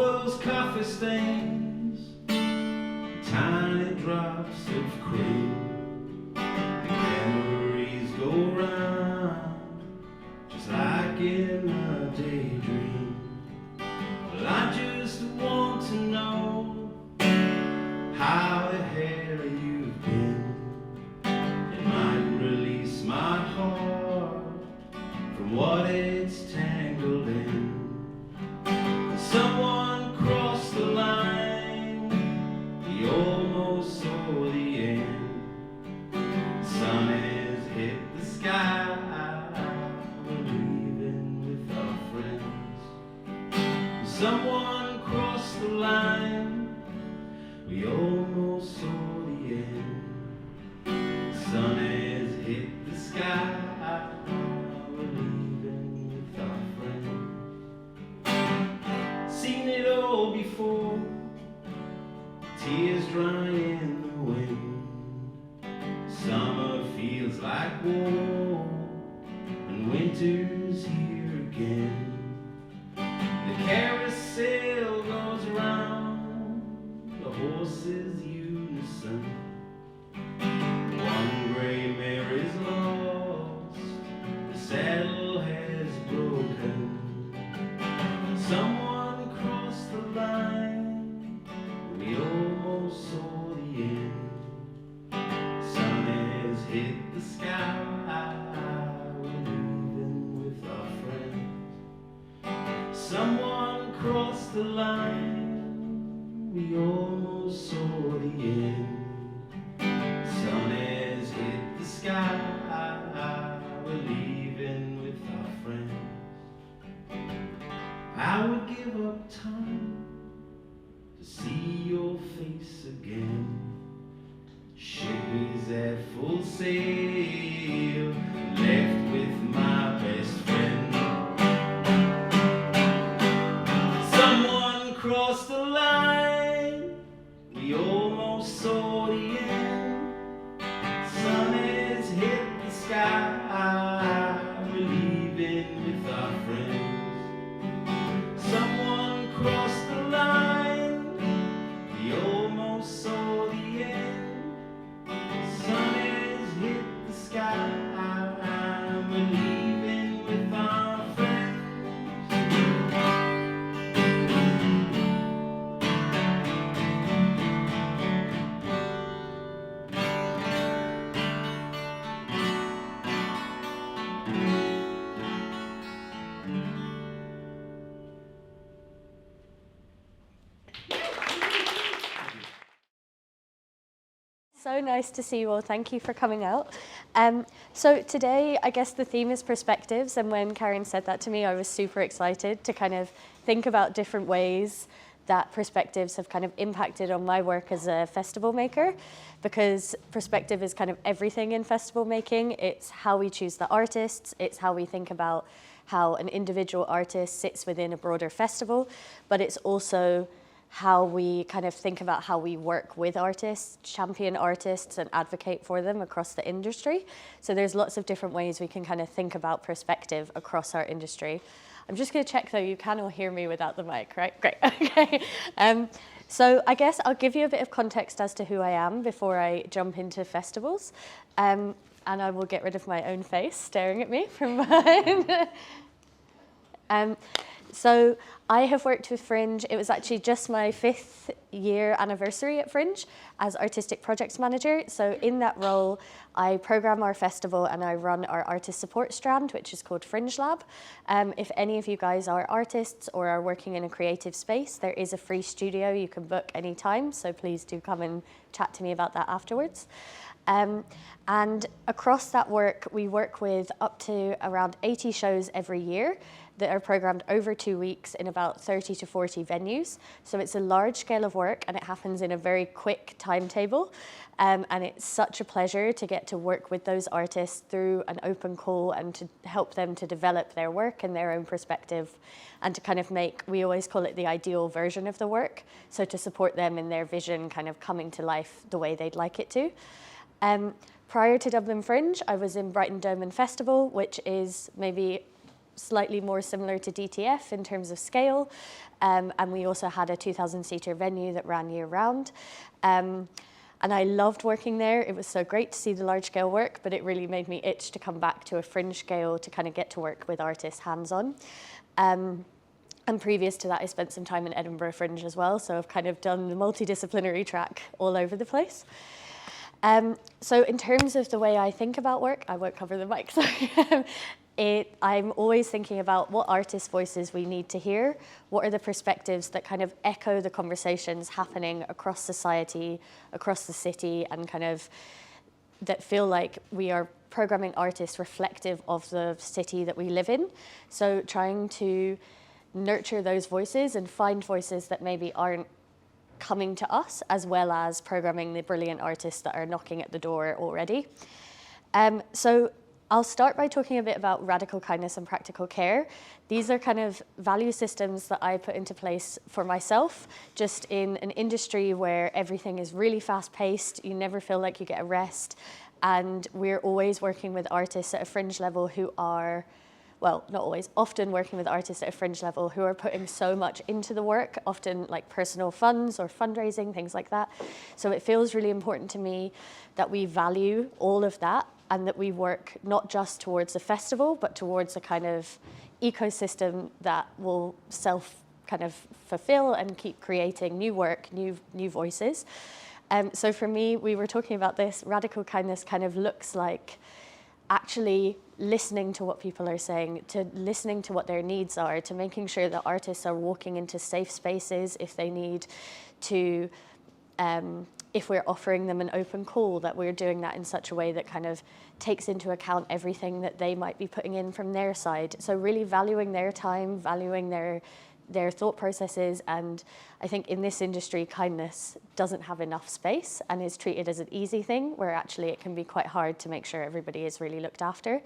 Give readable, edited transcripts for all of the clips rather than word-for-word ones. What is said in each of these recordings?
those coffee stains, tiny drops of cream, memories go round just like in a daydream. Well, I just want to know how the hell you've been. It might release my heart from what it's tangled in. Someone crossed the line, we almost saw the end. The sun has hit the sky, we're leaving with our friends. Someone crossed the line, we almost saw the end. The sun has hit the sky, we're leaving with our friends. Seen it all before, tears dry in the wind. Summer feels like war, and winter's here again. The carousel goes around, the horses unison. One gray mare is lost, the saddle has broken. Someone crossed the line, we almost saw the end. Sun has hit the sky, we're leaving with our friends. Someone crossed the line, we almost saw the end. Sun has hit the sky, we're leaving with our friends. I would give up time to see your face again. Ship's at full sail, left with my best friend. Someone crossed the line, we almost saw the end. Sun has hit the sky, we're leaving with our friends. Someone crossed the line, we almost saw the end. Sun has hit the sky, we're leaving with our friends. So nice to see you all. Thank you for coming out. So today, I guess the theme is perspectives. And when Karen said that to me, I was super excited to kind of think about different ways that perspectives have kind of impacted on my work as a festival maker, because perspective is kind of everything in festival making. It's how we choose the artists. It's how we think about how an individual artist sits within a broader festival, but it's also how we kind of think about how we work with artists, champion artists, and advocate for them across the industry. So there's lots of different ways we can kind of think about perspective across our industry. I'm just going to check though, you can all hear me without the mic, right? Great, okay. So I guess I'll give you a bit of context as to who I am before I jump into festivals. And I will get rid of my own face staring at me from behind. So I have worked with Fringe. It was actually just my 5th year anniversary at Fringe as Artistic Projects Manager. So in that role, I program our festival and I run our artist support strand, which is called Fringe Lab. If any of you guys are artists or are working in a creative space, there is a free studio you can book anytime. So please do come and chat to me about that afterwards. And across that work, we work with up to around 80 shows every year that are programmed over 2 weeks in about 30 to 40 venues. So it's a large scale of work and it happens in a very quick timetable. And it's such a pleasure to get to work with those artists through an open call and to help them to develop their work and their own perspective and to kind of make, we always call it the ideal version of the work. So to support them in their vision kind of coming to life the way they'd like it to. Prior to Dublin Fringe, I was in Brighton Dome and Festival, which is maybe slightly more similar to DTF in terms of scale. And we also had a 2,000-seater venue that ran year round. And I loved working there. It was so great to see the large scale work, but it really made me itch to come back to a fringe scale to kind of get to work with artists hands-on. And previous to that, I spent some time in Edinburgh Fringe as well, so I've kind of done the multidisciplinary track all over the place. So in terms of the way I think about work, I won't cover the mic, sorry. I'm always thinking about what artist voices we need to hear, what are the perspectives that kind of echo the conversations happening across society, across the city, and kind of that feel like we are programming artists reflective of the city that we live in. So trying to nurture those voices and find voices that maybe aren't coming to us, as well as programming the brilliant artists that are knocking at the door already. So I'll start by talking a bit about radical kindness and practical care. These are kind of value systems that I put into place for myself, just in an industry where everything is really fast-paced, you never feel like you get a rest, and we're always working with artists at a fringe level who are, well, not always, often working with artists at a fringe level who are putting so much into the work, often like personal funds or fundraising, things like that. So it feels really important to me that we value all of that and that we work not just towards a festival, but towards a kind of ecosystem that will kind of fulfill and keep creating new work, new voices. So for me, we were talking about this, radical kindness kind of looks like actually listening to what people are saying, to listening to what their needs are, to making sure that artists are walking into safe spaces if they need to, if we're offering them an open call, that we're doing that in such a way that kind of takes into account everything that they might be putting in from their side. So really valuing their time, valuing their thought processes. And I think in this industry, kindness doesn't have enough space and is treated as an easy thing, where actually it can be quite hard to make sure everybody is really looked after.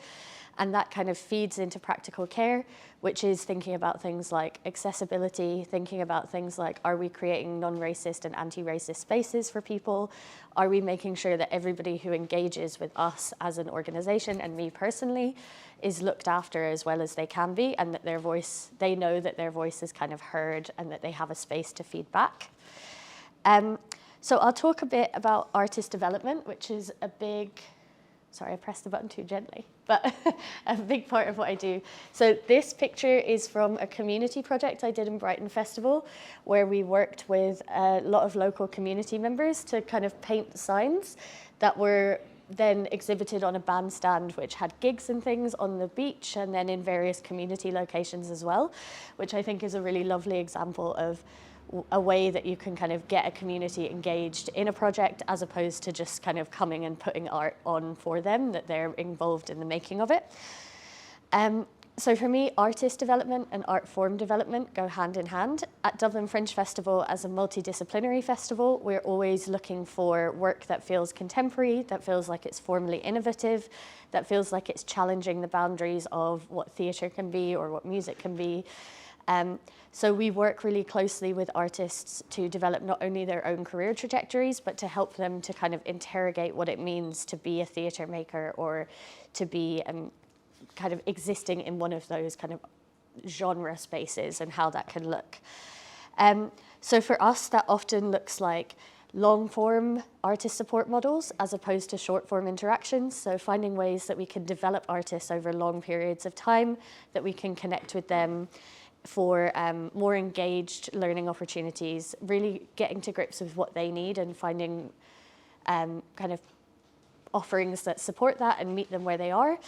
And that kind of feeds into practical care, which is thinking about things like accessibility, thinking about things like, are we creating non-racist and anti-racist spaces for people? Are we making sure that everybody who engages with us as an organization, and me personally, is looked after as well as they can be, and that their voice, they know that their voice is kind of heard and that they have a space to feed back. So I'll talk a bit about artist development, which is a big, sorry, I pressed the button too gently, but a big part of what I do. So this picture is from a community project I did in Brighton Festival, where we worked with a lot of local community members to kind of paint signs that were then exhibited on a bandstand, which had gigs and things on the beach and then in various community locations as well, which I think is a really lovely example of a way that you can kind of get a community engaged in a project, as opposed to just kind of coming and putting art on for them, that they're involved in the making of it. So for me, artist development and art form development go hand in hand. At Dublin Fringe Festival, as a multidisciplinary festival, we're always looking for work that feels contemporary, that feels like it's formally innovative, that feels like it's challenging the boundaries of what theatre can be or what music can be. So we work really closely with artists to develop not only their own career trajectories, but to help them to kind of interrogate what it means to be a theatre maker or to be kind of existing in one of those kind of genre spaces and how that can look. So for us, that often looks like long form artist support models as opposed to short form interactions. So finding ways that we can develop artists over long periods of time, that we can connect with them for more engaged learning opportunities, really getting to grips with what they need and finding kind of offerings that support that and meet them where they are,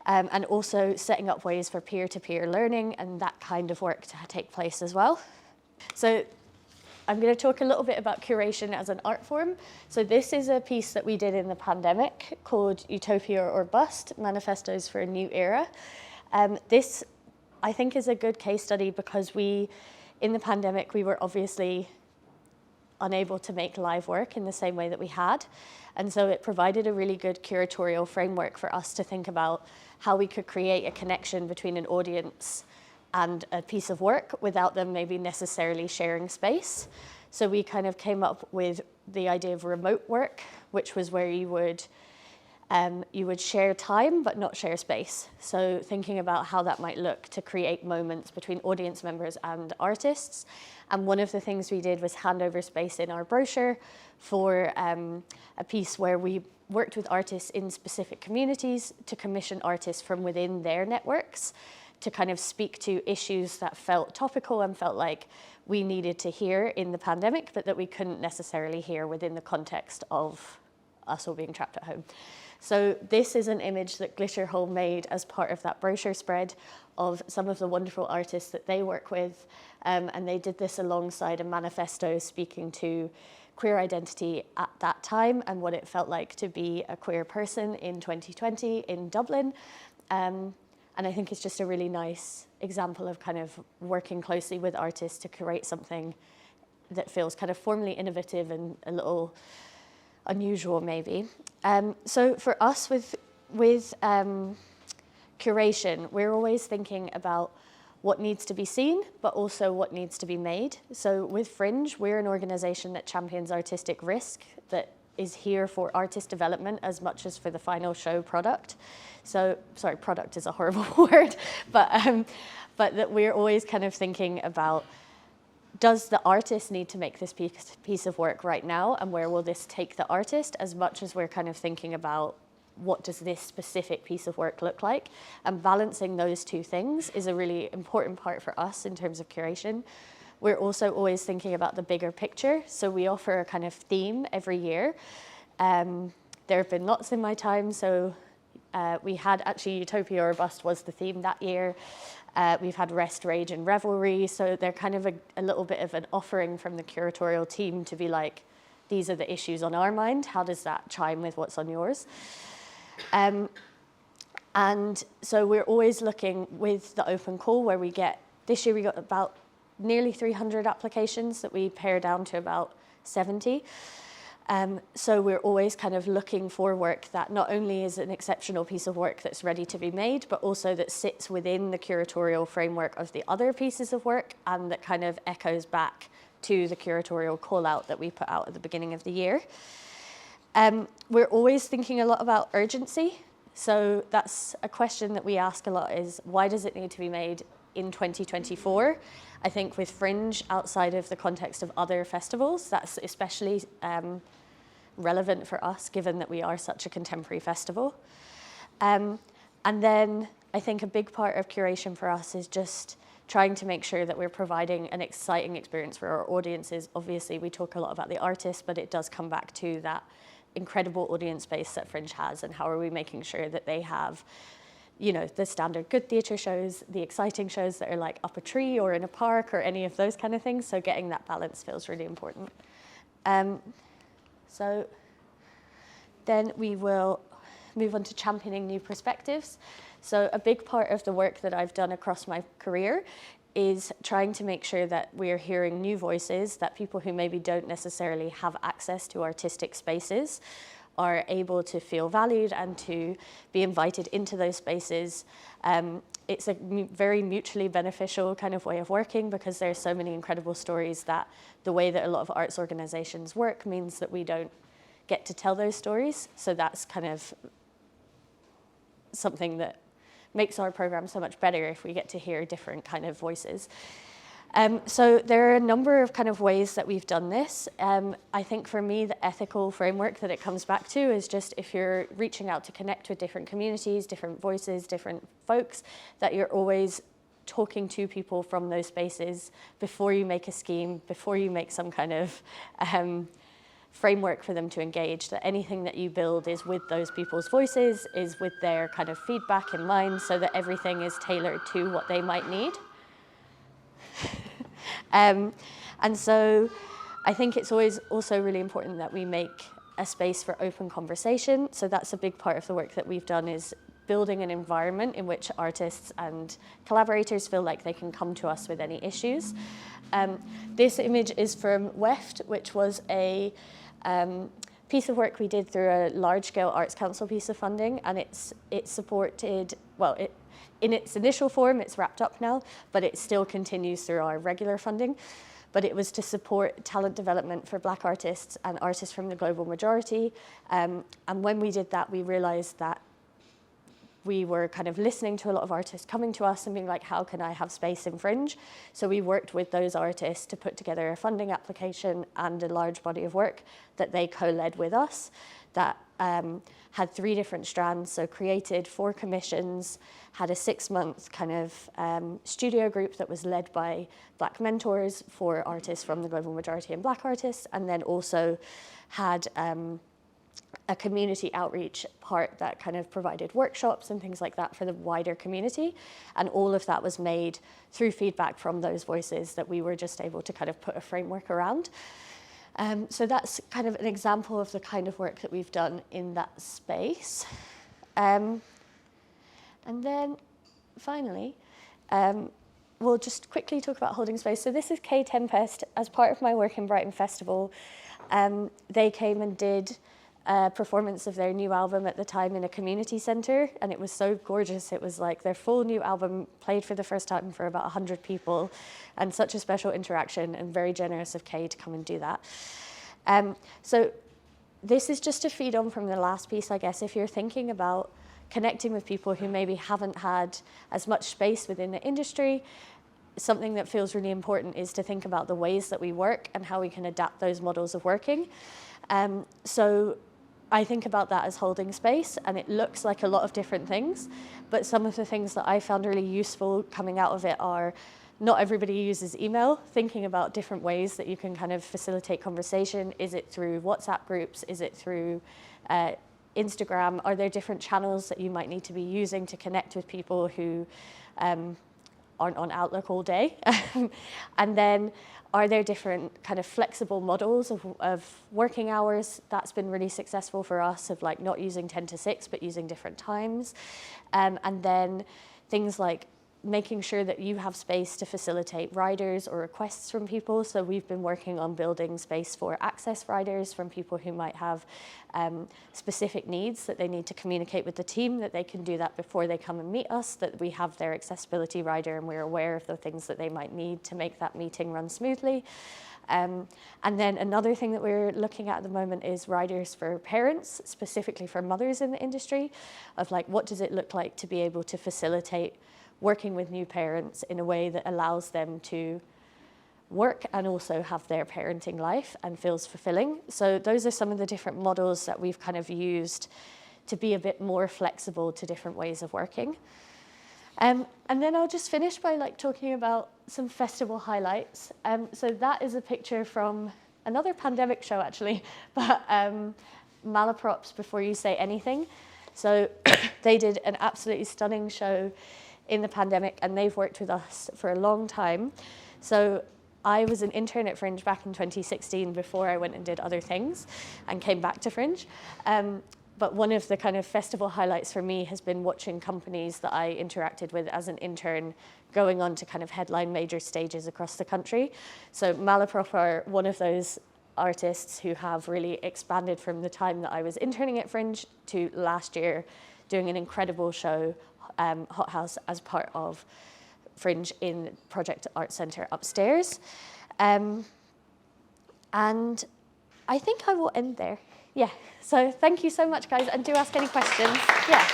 and also setting up ways for peer-to-peer learning and that kind of work to take place as well. So I'm going to talk a little bit about curation as an art form. So this is a piece that we did in the pandemic called Utopia or Bust, Manifestos for a New Era. This, I think, is a good case study because in the pandemic, we were obviously unable to make live work in the same way that we had. And so it provided a really good curatorial framework for us to think about how we could create a connection between an audience and a piece of work without them maybe necessarily sharing space. So we kind of came up with the idea of remote work, which was where you would You would share time, but not share space. So thinking about how that might look to create moments between audience members and artists. And one of the things we did was hand over space in our brochure for a piece where we worked with artists in specific communities to commission artists from within their networks to kind of speak to issues that felt topical and felt like we needed to hear in the pandemic, but that we couldn't necessarily hear within the context of us all being trapped at home. So this is an image that Glitterhole made as part of that brochure spread of some of the wonderful artists that they work with. And they did this alongside a manifesto speaking to queer identity at that time and what it felt like to be a queer person in 2020 in Dublin. And I think it's just a really nice example of kind of working closely with artists to create something that feels kind of formally innovative and a little unusual maybe. So for us with curation, we're always thinking about what needs to be seen, but also what needs to be made. So with Fringe, we're an organisation that champions artistic risk, that is here for artist development as much as for the final show product. So, sorry, product is a horrible word, but that we're always kind of thinking about, does the artist need to make this piece of work right now, and where will this take the artist, as much as we're kind of thinking about what does this specific piece of work look like? And balancing those two things is a really important part for us in terms of curation. We're also always thinking about the bigger picture. So we offer a kind of theme every year. There have been lots in my time. So we had actually Utopia or Bust was the theme that year. We've had Rest, Rage and Revelry. So they're kind of a little bit of an offering from the curatorial team to be like, these are the issues on our mind. How does that chime with what's on yours? And so we're always looking with the open call where this year we got about nearly 300 applications that we pare down to about 70. So we're always kind of looking for work that not only is an exceptional piece of work that's ready to be made, but also that sits within the curatorial framework of the other pieces of work and that kind of echoes back to the curatorial call out that we put out at the beginning of the year. We're always thinking a lot about urgency. So that's a question that we ask a lot is, why does it need to be made in 2024? I think with Fringe, outside of the context of other festivals, that's especially relevant for us, given that we are such a contemporary festival. And then I think a big part of curation for us is just trying to make sure that we're providing an exciting experience for our audiences. Obviously, we talk a lot about the artists, but it does come back to that incredible audience base that Fringe has, and how are we making sure that they have, you know, the standard good theatre shows, the exciting shows that are like up a tree or in a park or any of those kind of things. So getting that balance feels really important. So then we will move on to championing new perspectives. So a big part of the work that I've done across my career is trying to make sure that we're hearing new voices, that people who maybe don't necessarily have access to artistic spaces are able to feel valued and to be invited into those spaces. It's a very mutually beneficial kind of way of working, because there's so many incredible stories that the way that a lot of arts organizations work means that we don't get to tell those stories. So that's kind of something that makes our program so much better if we get to hear different kind of voices. So there are a number of kind of ways that we've done this. I think for me, the ethical framework that it comes back to is just, if you're reaching out to connect with different communities, different voices, different folks, that you're always talking to people from those spaces before you make a scheme, before you make some kind of framework for them to engage, that anything that you build is with those people's voices, is with their kind of feedback in mind, so that everything is tailored to what they might need. And so I think it's always also really important that we make a space for open conversation. So that's a big part of the work that we've done, is building an environment in which artists and collaborators feel like they can come to us with any issues. This image is from WEFT, which was a piece of work we did through a large-scale Arts Council piece of funding, and it supported, well, in its initial form, it's wrapped up now, but it still continues through our regular funding. but it was to support talent development for Black artists and artists from the global majority. And when we did that, we realized that we were kind of listening to a lot of artists coming to us and being like, how can I have space in Fringe? So we worked with those artists to put together a funding application and a large body of work that they co-led with us that had 3 different strands. So created 4 commissions, had a 6-month kind of studio group that was led by Black mentors for artists from the global majority and Black artists, and then also had a community outreach part that kind of provided workshops and things like that for the wider community. And all of that was made through feedback from those voices that we were just able to kind of put a framework around. So that's kind of an example of the kind of work that we've done in that space. And then finally, we'll just quickly talk about holding space. So this is K Tempest as part of my work in Brighton Festival. They came and did a performance of their new album at the time in a community centre, and it was so gorgeous. It was like their full new album played for the first time for about 100 people, and such a special interaction, and very generous of Kay to come and do that. So this is just to feed on from the last piece, I guess. If you're thinking about connecting with people who maybe haven't had as much space within the industry, something that feels really important is to think about the ways that we work and how we can adapt those models of working. So I think about that as holding space, and it looks like a lot of different things, but some of the things that I found really useful coming out of it are not everybody uses email, thinking about different ways that you can kind of facilitate conversation. Is it through WhatsApp groups? Is it through Instagram? Are there different channels that you might need to be using to connect with people who aren't on Outlook all day? And then are there different kind of flexible models of working hours? That's been really successful for us, of like not using 10 to 6, but using different times. And then things like making sure that you have space to facilitate riders or requests from people. So we've been working on building space for access riders from people who might have specific needs that they need to communicate with the team, that they can do that before they come and meet us, that we have their accessibility rider and we're aware of the things that they might need to make that meeting run smoothly. And then another thing that we're looking at the moment is riders for parents, specifically for mothers in the industry, of like, what does it look like to be able to facilitate working with new parents in a way that allows them to work and also have their parenting life and feels fulfilling. So those are some of the different models that we've kind of used to be a bit more flexible to different ways of working. And then I'll just finish by like talking about some festival highlights. So that is a picture from another pandemic show actually, but Malaprops Before You Say Anything. So they did an absolutely stunning show in the pandemic, and they've worked with us for a long time. So I was an intern at Fringe back in 2016 before I went and did other things and came back to Fringe. But one of the kind of festival highlights for me has been watching companies that I interacted with as an intern going on to kind of headline major stages across the country. So Malaprop are one of those artists who have really expanded from the time that I was interning at Fringe to last year doing an incredible show, Hot House, as part of Fringe in Project Art Centre upstairs. And I think I will end there. Yeah, so thank you so much, guys, and do ask any questions. Yeah.